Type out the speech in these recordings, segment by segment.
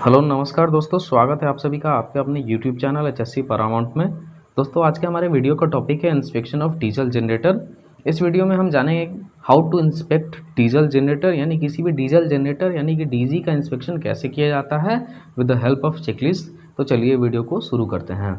Hello नमस्कार दोस्तों, स्वागत है आप सभी का आपके अपने यूट्यूब चैनल एचएससी पैरामाउंट में। दोस्तों आज के हमारे वीडियो का टॉपिक है इंस्पेक्शन ऑफ डीजल जनरेटर। इस वीडियो में हम जानेंगे how to inspect diesel generator, यानी किसी भी डीजल जनरेटर यानी कि डीजी का इंस्पेक्शन कैसे किया जाता है with the help of checklist. तो चलिए वीडियो को शुरू करते हैं।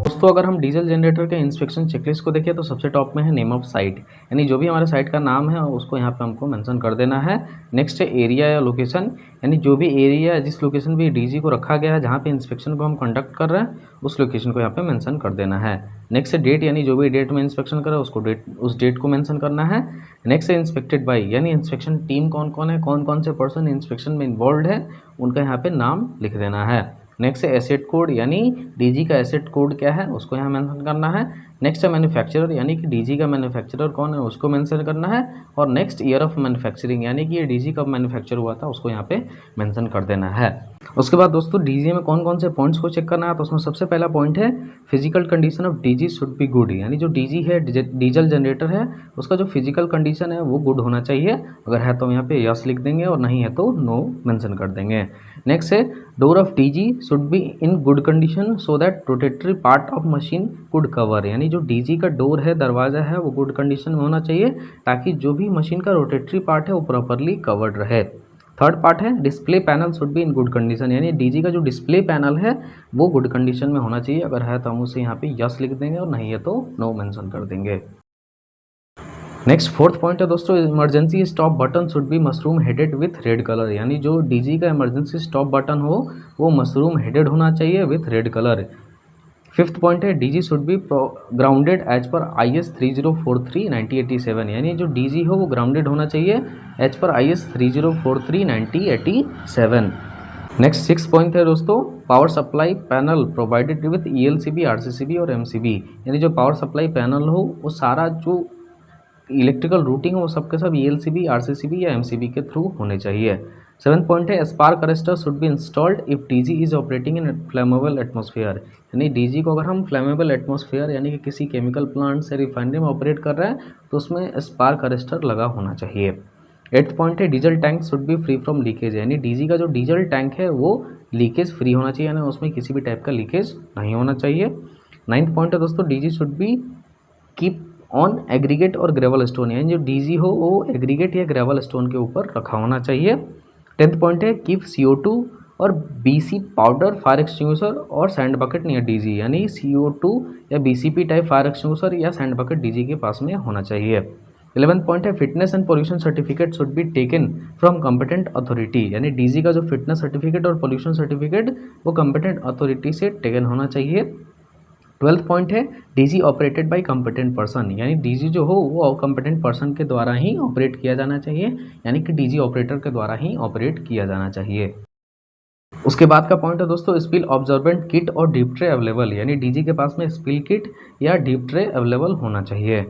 दोस्तों अगर हम डीजल जनरेटर के इंस्पेक्शन चेकलिस्ट को देखें तो सबसे टॉप में है नेम ऑफ साइट, यानी जो भी हमारे साइट का नाम है उसको यहाँ पे हमको मेंशन कर देना है। नेक्स्ट है एरिया या लोकेशन, यानी जो भी एरिया जिस लोकेशन पे डीजी को रखा गया है जहाँ पे इंस्पेक्शन को हम कंडक्ट कर रहे हैं उस लोकेशन को यहाँ पे मेंशन कर देना है। नेक्स्ट है डेट, यानी जो भी डेट में इंस्पेक्शन कर रहा है उसको उस डेट को मेंशन करना है। नेक्स्ट है इंस्पेक्टेड बाई, यानी इंस्पेक्शन टीम कौन कौन है, कौन कौन से पर्सन इंस्पेक्शन में इन्वॉल्व है उनका यहाँ पे नाम लिख देना है। नेक्स्ट है एसेट कोड, यानी डीजी का एसेट कोड क्या है उसको यहाँ मेंशन करना है। नेक्स्ट है मैन्युफैक्चरर, यानी कि डीजी का मैन्युफैक्चरर कौन है उसको मेंशन करना है। और नेक्स्ट ईयर ऑफ मैन्युफैक्चरिंग, यानी कि ये डीजी कब मैन्युफैक्चर हुआ था उसको यहाँ पे मेंशन कर देना है। उसके बाद दोस्तों डीजी में कौन कौन से पॉइंट्स को चेक करना है, तो उसमें सबसे पहला पॉइंट है physical condition of DG should be good, यानी जो डीजी है डीजल जनरेटर है उसका जो फिजिकल कंडीशन है वो गुड होना चाहिए। अगर है तो यहाँ पे यस लिख देंगे और नहीं है तो नो मेंशन कर देंगे। नेक्स्ट है door of DG should be in good condition so that rotatory part of machine could cover, यानी जो डीजी का डोर है दरवाज़ा है वो गुड कंडीशन में होना चाहिए ताकि जो भी मशीन का रोटेटरी पार्ट है वो प्रॉपरली कवर्ड रहे। थर्ड पार्ट है display panel should be in good condition, यानी डीजी का जो डिस्प्ले पैनल है वो गुड कंडीशन में होना चाहिए। अगर है तो हम उसे यहाँ पे यस लिख देंगे और नहीं है तो नो मेंशन कर देंगे। नेक्स्ट फोर्थ पॉइंट है दोस्तों emergency stop button should be mushroom headed with red colour, यानी जो डीजी का इमरजेंसी स्टॉप बटन हो वो मशरूम हेडेड होना चाहिए with red colour. Fifth point है DG should be grounded as per IS 3043/1987, यानी जो डीजी हो वो ग्राउंडेड होना चाहिए as per IS 3043/1987। Next six point है दोस्तों power supply panel provided with ELCB, RCCB और MCB, यानी जो पावर सप्लाई पैनल हो वो सारा जो इलेक्ट्रिकल रूटिंग वो सबके सब ELCB, RCCB या MCB के थ्रू होने चाहिए। सेवन्थ पॉइंट है spark arrester should be installed if DG is operating in flammable atmosphere, यानी डीजी को अगर हम फ्लेमेबल एटमॉस्फेयर यानी कि किसी केमिकल प्लांट से रिफाइनरी में ऑपरेट कर रहे हैं तो उसमें स्पार्क अरेस्टर लगा होना चाहिए। एट्थ पॉइंट है diesel tank should be free from leakage, यानी डीजी का जो डीजल टैंक है वो लीकेज फ्री होना चाहिए, यानी उसमें किसी भी टाइप का लीकेज नहीं होना चाहिए। नाइन्थ पॉइंट है दोस्तों DG should be keep on aggregate और ग्रेवल स्टोन, यानी जो डीजी हो वो एग्रीगेट या ग्रेवल स्टोन के ऊपर रखा होना चाहिए। टेंथ पॉइंट है कीप CO2 और BC पाउडर फायर एक्सटिंग्विशर और सैंड बकेट नियर डीजी, यानी CO2 या BCP टाइप फायर एक्सटिंग्विशर या सैंड बकेट डीजी के पास में होना चाहिए। 11th पॉइंट है fitness and pollution certificate should be taken from competent authority, यानी डीजी का जो फिटनेस सर्टिफिकेट और पोल्यूशन सर्टिफिकेट वो कॉम्पिटेंट अथॉरिटी से टेकन होना चाहिए। 12th पॉइंट है DG operated by competent person, यानी डीजी जो हो वो कॉम्पिटेंट पर्सन के द्वारा ही ऑपरेट किया जाना चाहिए, यानी कि डीजी ऑपरेटर के द्वारा ही ऑपरेट किया जाना चाहिए। उसके बाद का पॉइंट है दोस्तों स्पिल ऑब्जर्वेंट किट और डीप ट्रे अवेलेबल, यानी डीजी के पास में स्पिल किट या डीप ट्रे अवेलेबल होना चाहिए।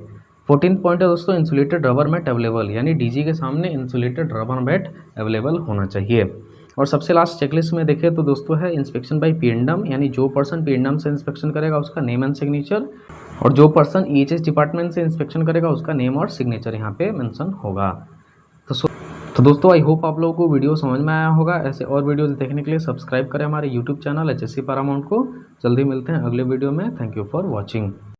14th पॉइंट है दोस्तों इंसुलेटेड रबर मैट अवेलेबल, यानी डीजी के सामने इंसुलेटेड रबर मैट अवेलेबल होना चाहिए। और सबसे लास्ट चेकलिस्ट में देखें तो दोस्तों है इंस्पेक्शन बाय पीएनडम, यानी जो पर्सन पीएनडम से इंस्पेक्शन करेगा उसका नेम एंड सिग्नेचर, और जो पर्सन EHS डिपार्टमेंट से इंस्पेक्शन करेगा उसका नेम और सिग्नेचर यहाँ पे मेंशन होगा। तो दोस्तों आई होप आप लोगों को वीडियो समझ में आया होगा। ऐसे और वीडियोस देखने के लिए सब्सक्राइब करें हमारे यूट्यूब चैनल HSC पैरामाउंट को। जल्दी मिलते हैं अगले वीडियो में। Thank you for watching.